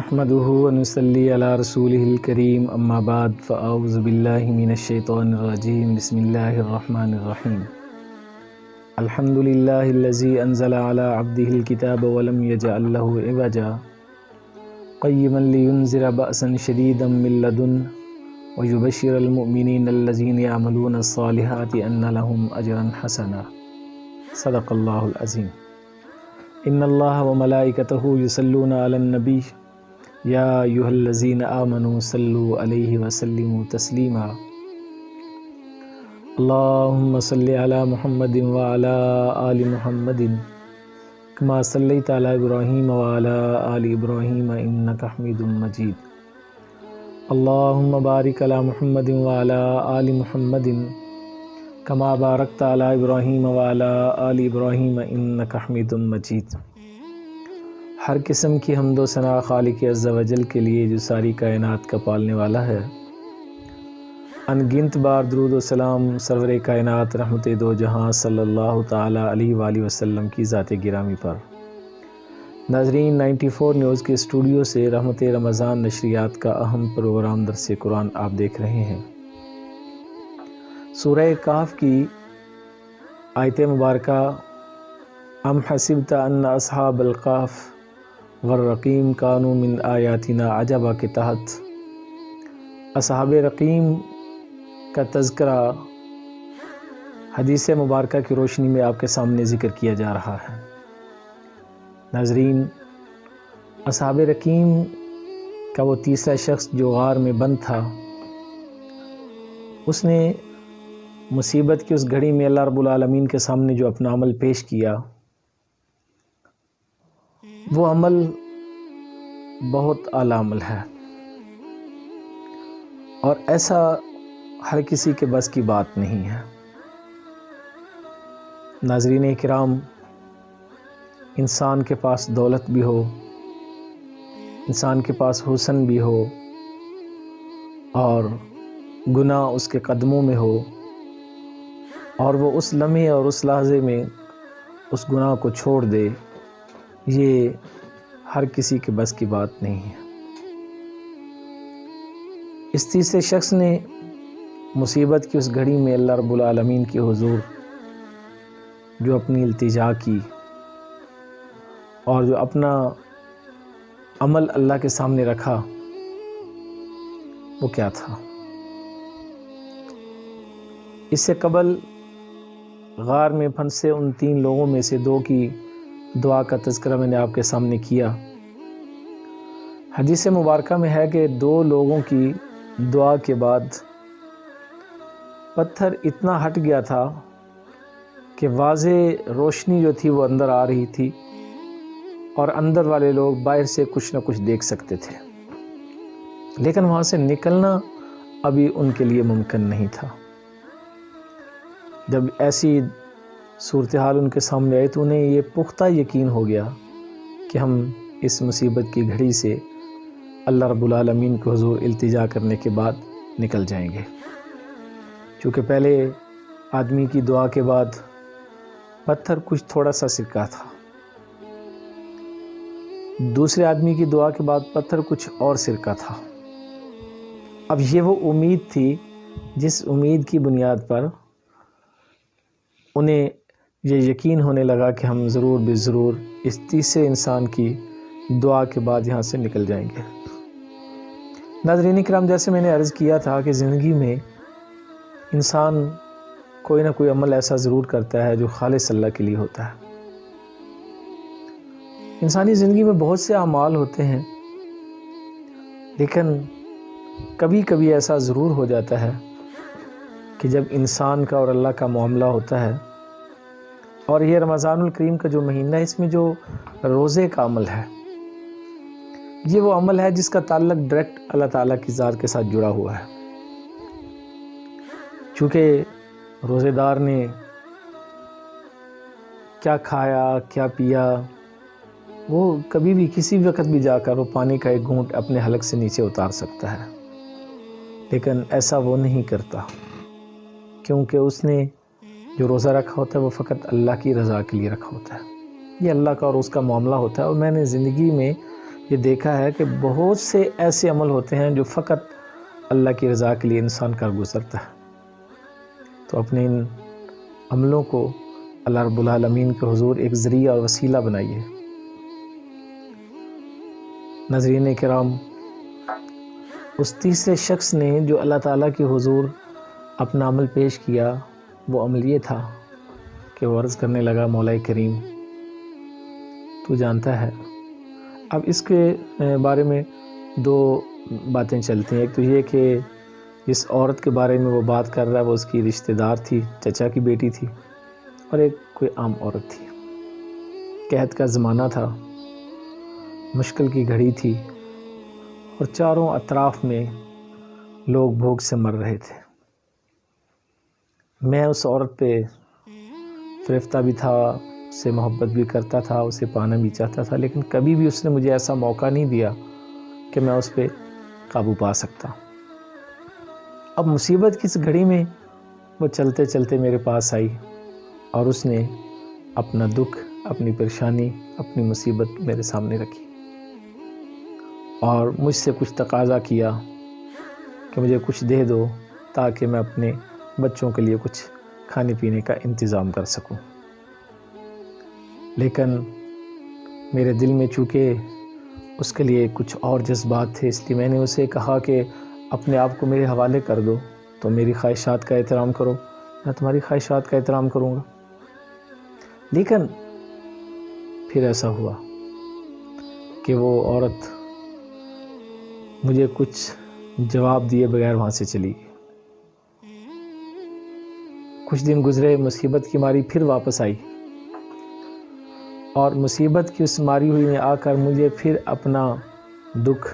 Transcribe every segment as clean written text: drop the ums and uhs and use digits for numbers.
نحمده ونصلي على رسوله الكريم اما بعد فاعوذ بالله من الشيطان الرجيم بسم الله الرحمن الرحيم الحمد لله الذي انزل على عبده الكتاب ولم يجعل له عوجا قيما لينذر بأسا شديدا من لدنه ويبشر المؤمنين الذين يعملون الصالحات ان لهم اجرا حسنا صدق الله العظيم ان الله وملائكته يصلون على النبي یا ایھا الذین آمنوا صلوا علیہ وسلموا تسلیما اللہم صل علی محمد وعلی آل محمد کما صلیت علی ابراہیم وعلی آل ابراہیم انک حمید مجید اللہم بارک علی محمد وعلی آل محمد کما بارکت علی ابراہیم وعلی آل ابراہیم انک حمید مجید۔ ہر قسم کی حمد و ثنا خالق عز و جل کے لیے جو ساری کائنات کا پالنے والا ہے۔ ان گنت بار درود و سلام سرور کائنات رحمت دو جہاں صلی اللہ تعالیٰ علیہ وآلہ وسلم کی ذات گرامی پر۔ ناظرین 94 نیوز کے اسٹوڈیو سے رحمت رمضان نشریات کا اہم پروگرام درس قرآن آپ دیکھ رہے ہیں۔ سورہ کہف کی آیت مبارکہ ام حسبت ان اصحاب الکہف والرقیم کانوا من آیاتنا عجبا کے تحت اصحاب رقیم کا تذکرہ حدیث مبارکہ کی روشنی میں آپ کے سامنے ذکر کیا جا رہا ہے۔ ناظرین، اصحاب رقیم کا وہ تیسرا شخص جو غار میں بند تھا، اس نے مصیبت کی اس گھڑی میں اللہ رب العالمین کے سامنے جو اپنا عمل پیش کیا، وہ عمل بہت اعلیٰ عمل ہے اور ایسا ہر کسی کے بس کی بات نہیں ہے۔ ناظرین کرام، انسان کے پاس دولت بھی ہو، انسان کے پاس حسن بھی ہو اور گناہ اس کے قدموں میں ہو، اور وہ اس لمحے اور اس لحظے میں اس گناہ کو چھوڑ دے، یہ ہر کسی کے بس کی بات نہیں ہے۔ اس تیسرے شخص نے مصیبت کی اس گھڑی میں اللہ رب العالمین کے حضور جو اپنی التجا کی اور جو اپنا عمل اللہ کے سامنے رکھا، وہ کیا تھا؟ اس سے قبل غار میں پھنسے ان 3 لوگوں میں سے 2 کی دعا کا تذکرہ میں نے آپ کے سامنے کیا۔ حدیث مبارکہ میں ہے کہ 2 لوگوں کی دعا کے بعد پتھر اتنا ہٹ گیا تھا کہ واضح روشنی جو تھی وہ اندر آ رہی تھی اور اندر والے لوگ باہر سے کچھ نہ کچھ دیکھ سکتے تھے، لیکن وہاں سے نکلنا ابھی ان کے لیے ممکن نہیں تھا۔ جب ایسی صورتحال ان کے سامنے آئی تو انہیں یہ پختہ یقین ہو گیا کہ ہم اس مصیبت کی گھڑی سے اللہ رب العالمین کو حضور التجا کرنے کے بعد نکل جائیں گے، چونکہ پہلے آدمی کی دعا کے بعد پتھر کچھ تھوڑا سا سرکا تھا، دوسرے آدمی کی دعا کے بعد پتھر کچھ اور سرکا تھا۔ اب یہ وہ امید تھی جس امید کی بنیاد پر انہیں یہ یقین ہونے لگا کہ ہم ضرور بے ضرور اس تیسرے انسان کی دعا کے بعد یہاں سے نکل جائیں گے۔ ناظرین کرام، جیسے میں نے عرض کیا تھا کہ زندگی میں انسان کوئی نہ کوئی عمل ایسا ضرور کرتا ہے جو خالص اللہ کے لیے ہوتا ہے۔ انسانی زندگی میں بہت سے اعمال ہوتے ہیں، لیکن کبھی کبھی ایسا ضرور ہو جاتا ہے کہ جب انسان کا اور اللہ کا معاملہ ہوتا ہے، اور یہ رمضان الکریم کا جو مہینہ ہے، اس میں جو روزے کا عمل ہے، یہ وہ عمل ہے جس کا تعلق ڈائریکٹ اللہ تعالیٰ کی ذات کے ساتھ جڑا ہوا ہے۔ چونکہ روزے دار نے کیا کھایا کیا پیا، وہ کبھی بھی کسی وقت بھی جا کر وہ پانی کا ایک گھونٹ اپنے حلق سے نیچے اتار سکتا ہے، لیکن ایسا وہ نہیں کرتا، کیونکہ اس نے جو روزہ رکھا ہوتا ہے وہ فقط اللہ کی رضا کے لیے رکھا ہوتا ہے۔ یہ اللہ کا اور اس کا معاملہ ہوتا ہے، اور میں نے زندگی میں یہ دیکھا ہے کہ بہت سے ایسے عمل ہوتے ہیں جو فقط اللہ کی رضا کے لیے انسان کر گزرتا ہے، تو اپنے ان عملوں کو اللہ رب العالمین کے حضور ایک ذریعہ اور وسیلہ بنائیے۔ ناظرین کرام، اس تیسرے شخص نے جو اللہ تعالیٰ کے حضور اپنا عمل پیش کیا، وہ عمل یہ تھا کہ وہ عرض کرنے لگا، مولا کریم تو جانتا ہے۔ اب اس کے بارے میں دو باتیں چلتی ہیں۔ ایک تو یہ کہ جس عورت کے بارے میں وہ بات کر رہا ہے وہ اس کی رشتہ دار تھی، چچا کی بیٹی تھی، اور ایک کوئی عام عورت تھی۔ قحط کا زمانہ تھا، مشکل کی گھڑی تھی، اور چاروں اطراف میں لوگ بھوک سے مر رہے تھے۔ میں اس عورت پہ فرفتہ بھی تھا، اس سے محبت بھی کرتا تھا، اسے پانا بھی چاہتا تھا، لیکن کبھی بھی اس نے مجھے ایسا موقع نہیں دیا کہ میں اس پہ قابو پا سکتا۔ اب مصیبت کی اس گھڑی میں وہ چلتے چلتے میرے پاس آئی، اور اس نے اپنا دکھ، اپنی پریشانی، اپنی مصیبت میرے سامنے رکھی، اور مجھ سے کچھ تقاضا کیا کہ مجھے کچھ دے دو تاکہ میں اپنے بچوں کے لیے کچھ کھانے پینے کا انتظام کر سکوں۔ لیکن میرے دل میں چونکہ اس کے لیے کچھ اور جذبات تھے، اس لیے میں نے اسے کہا کہ اپنے آپ کو میرے حوالے کر دو، تو میری خواہشات کا احترام کرو، میں تمہاری خواہشات کا احترام کروں گا۔ لیکن پھر ایسا ہوا کہ وہ عورت مجھے کچھ جواب دیے بغیر وہاں سے چلی گئی۔ کچھ دن گزرے، مصیبت کی ماری پھر واپس آئی، اور مصیبت کی اس ماری ہوئی میں آ کر مجھے پھر اپنا دکھ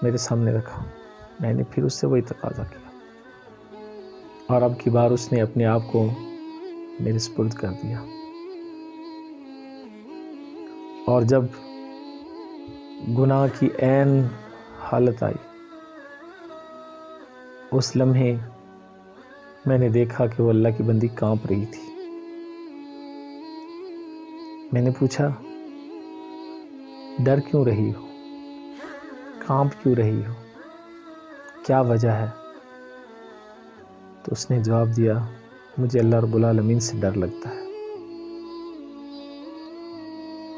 میرے سامنے رکھا۔ میں نے پھر اس سے وہی تقاضا کیا، اور اب کی بار اس نے اپنے آپ کو میرے سپرد کر دیا۔ اور جب گناہ کی عین حالت آئی، اس لمحے میں نے دیکھا کہ وہ اللہ کی بندی کانپ رہی تھی۔ میں نے پوچھا، ڈر کیوں رہی ہو؟ کانپ کیوں رہی ہو؟ کیا وجہ ہے؟ تو اس نے جواب دیا، مجھے اللہ رب العالمین سے ڈر لگتا ہے۔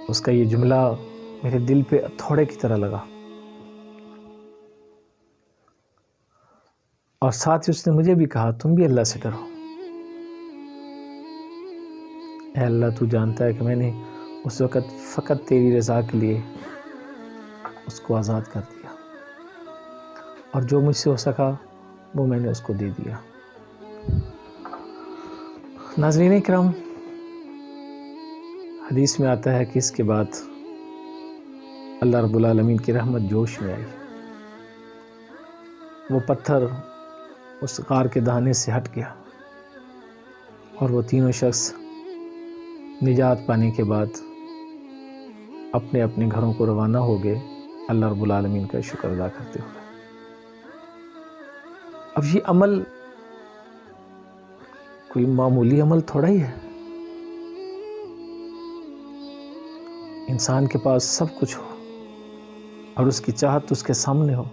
اس کا یہ جملہ میرے دل پہ ہتھوڑے کی طرح لگا، اور ساتھ ہی اس نے مجھے بھی کہا، تم بھی اللہ سے ڈرو۔ اے اللہ، تو جانتا ہے کہ میں نے اس وقت فقط تیری رضا کے لیے اس کو آزاد کر دیا، اور جو مجھ سے ہو سکا وہ میں نے اس کو دے دیا۔ ناظرین کرام، حدیث میں آتا ہے کہ اس کے بعد اللہ رب العالمین کی رحمت جوش میں آئی، وہ پتھر اس غار کے دہانے سے ہٹ گیا، اور وہ تینوں شخص نجات پانے کے بعد اپنے اپنے گھروں کو روانہ ہو گئے، اللہ رب العالمین کا شکر ادا کرتے ہوئے۔ اب یہ عمل کوئی معمولی عمل تھوڑا ہی ہے۔ انسان کے پاس سب کچھ ہو اور اس کی چاہت اس کے سامنے ہو،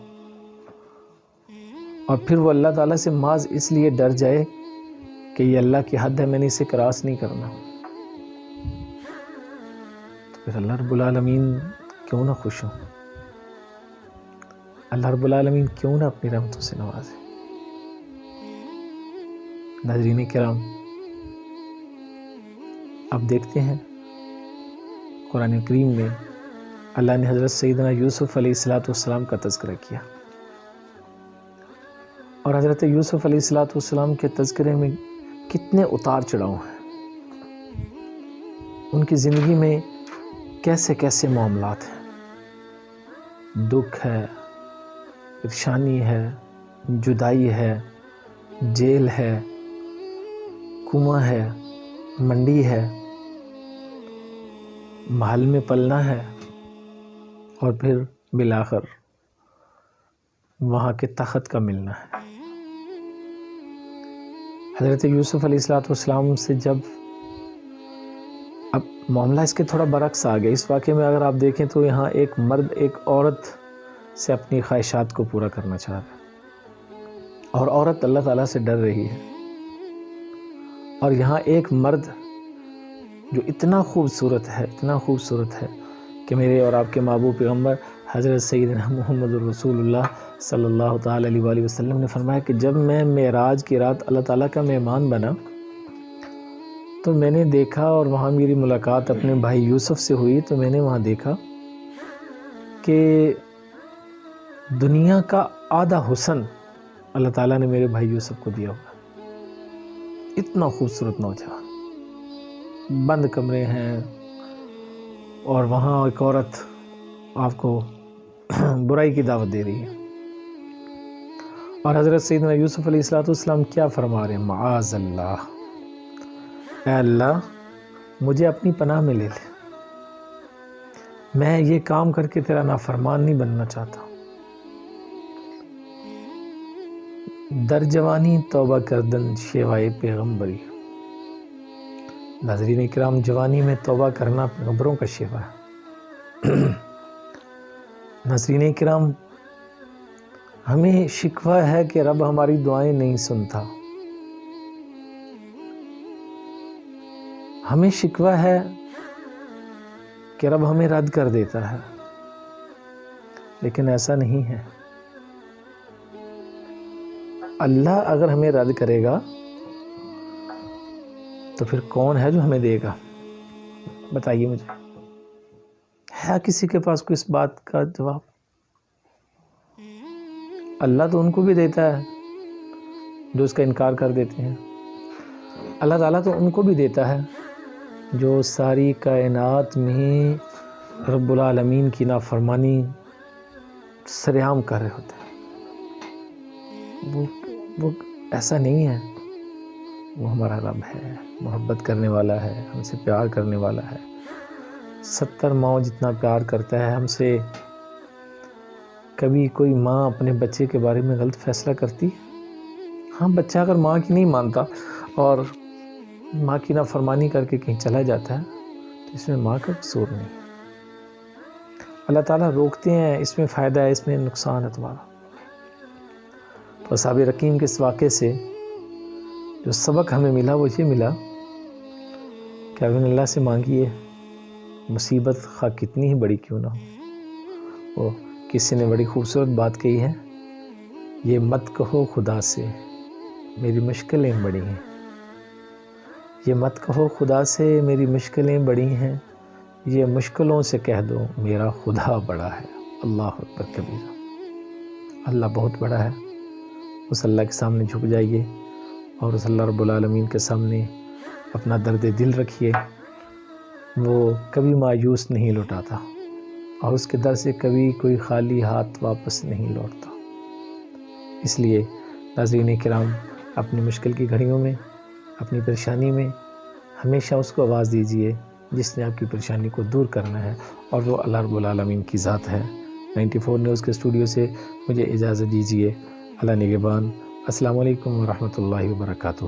اور پھر وہ اللہ تعالیٰ سے محض اس لیے ڈر جائے کہ یہ اللہ کی حد ہے، میں نے اسے کراس نہیں کرنا، تو پھر اللہ رب العالمین کیوں نہ خوش ہو؟ اللہ رب العالمین کیوں نہ اپنی رحمتوں سے نوازے؟ ناظرین کرام، اب دیکھتے ہیں قرآن کریم میں اللہ نے حضرت سیدنا یوسف علیہ السلام کا تذکرہ کیا، اور حضرت یوسف علیہ السلام کے تذکرے میں کتنے اتار چڑھاؤ ہیں، ان کی زندگی میں کیسے کیسے معاملات ہیں، دکھ ہے، پریشانی ہے، جدائی ہے، جیل ہے، کنواں ہے، منڈی ہے، محل میں پلنا ہے، اور پھر بالآخر وہاں کے تخت کا ملنا ہے۔ حضرت یوسف علیہ السلام سے جب اب معاملہ اس کے تھوڑا برعکس آ گیا۔ اس واقعے میں اگر آپ دیکھیں تو یہاں ایک مرد ایک عورت سے اپنی خواہشات کو پورا کرنا چاہ رہا ہے، اور عورت اللہ تعالیٰ سے ڈر رہی ہے، اور یہاں ایک مرد جو اتنا خوبصورت ہے کہ میرے اور آپ کے محبوب پیغمبر حضرت سیدنا محمد رسول اللہ صلی اللہ تعالیٰ علیہ وآلہ وسلم نے فرمایا کہ جب میں معراج کی رات اللہ تعالیٰ کا مہمان بنا تو میں نے دیکھا، اور وہاں میری ملاقات اپنے بھائی یوسف سے ہوئی، تو میں نے وہاں دیکھا کہ دنیا کا آدھا حسن اللہ تعالیٰ نے میرے بھائی یوسف کو دیا ہوا۔ اتنا خوبصورت نوجوان، بند کمرے ہیں، اور وہاں ایک عورت آپ کو برائی کی دعوت دے رہی ہے، اور حضرت سیدنا یوسف علیہ السلام کیا فرما رہے ہیں؟ معاذ اللہ، اے اللہ مجھے اپنی پناہ میں لے لے، میں یہ کام کر کے تیرا نافرمان نہیں بننا چاہتا۔ در جوانی توبہ کردن شیوائے پیغمبری۔ ناظرین اکرام، جوانی میں توبہ کرنا پیغمبروں کا شیوا ہے۔ ناظرین اکرام، ہمیں شکوہ ہے کہ رب ہماری دعائیں نہیں سنتا، ہمیں شکوہ ہے کہ رب ہمیں رد کر دیتا ہے، لیکن ایسا نہیں ہے۔ اللہ اگر ہمیں رد کرے گا تو پھر کون ہے جو ہمیں دے گا؟ بتائیے مجھے، ہے کسی کے پاس کوئی اس بات کا جواب؟ اللہ تو ان کو بھی دیتا ہے جو اس کا انکار کر دیتے ہیں، اللہ تعالیٰ تو ان کو بھی دیتا ہے جو ساری کائنات میں رب العالمین کی نافرمانی سرعام کر رہے ہوتے ہیں۔ وہ ایسا نہیں ہے، وہ ہمارا رب ہے، محبت کرنے والا ہے، ہم سے پیار کرنے والا ہے۔ 70 ماؤں جتنا پیار کرتا ہے ہم سے، کبھی کوئی ماں اپنے بچے کے بارے میں غلط فیصلہ کرتی؟ ہاں، بچہ اگر ماں کی نہیں مانتا اور ماں کی نافرمانی کر کے کہیں چلا جاتا ہے تو اس میں ماں کا قصور نہیں ہے۔ اللہ تعالیٰ روکتے ہیں، اس میں فائدہ ہے، اس میں نقصان ہے تمہارا۔ تو اصحاب رقیم کے اس واقعے سے جو سبق ہمیں ملا وہ یہ ملا کہ اگر اللہ سے مانگیے، مصیبت خواہ کتنی ہی بڑی کیوں نہ ہو۔ وہ کسی نے بڑی خوبصورت بات کہی ہے، یہ مت کہو خدا سے میری مشکلیں بڑی ہیں، یہ مت کہو خدا سے میری مشکلیں بڑی ہیں، یہ مشکلوں سے کہہ دو میرا خدا بڑا ہے۔ اللہ اکبر کبیرہ، اللہ بہت بڑا ہے۔ اس اللہ کے سامنے جھک جائیے اور اس اللہ رب العالمین کے سامنے اپنا درد دل رکھیے۔ وہ کبھی مایوس نہیں لوٹاتا، اور اس کے در سے کبھی کوئی خالی ہاتھ واپس نہیں لوٹتا۔ اس لیے ناظرین کرام، اپنی مشکل کی گھڑیوں میں، اپنی پریشانی میں ہمیشہ اس کو آواز دیجئے جس نے آپ کی پریشانی کو دور کرنا ہے، اور وہ اللہ رب العالمین کی ذات ہے۔ 94 نیوز کے اسٹوڈیو سے مجھے اجازت دیجئے۔ اللہ نگہبان۔ السلام علیکم ورحمۃ اللہ وبرکاتہ۔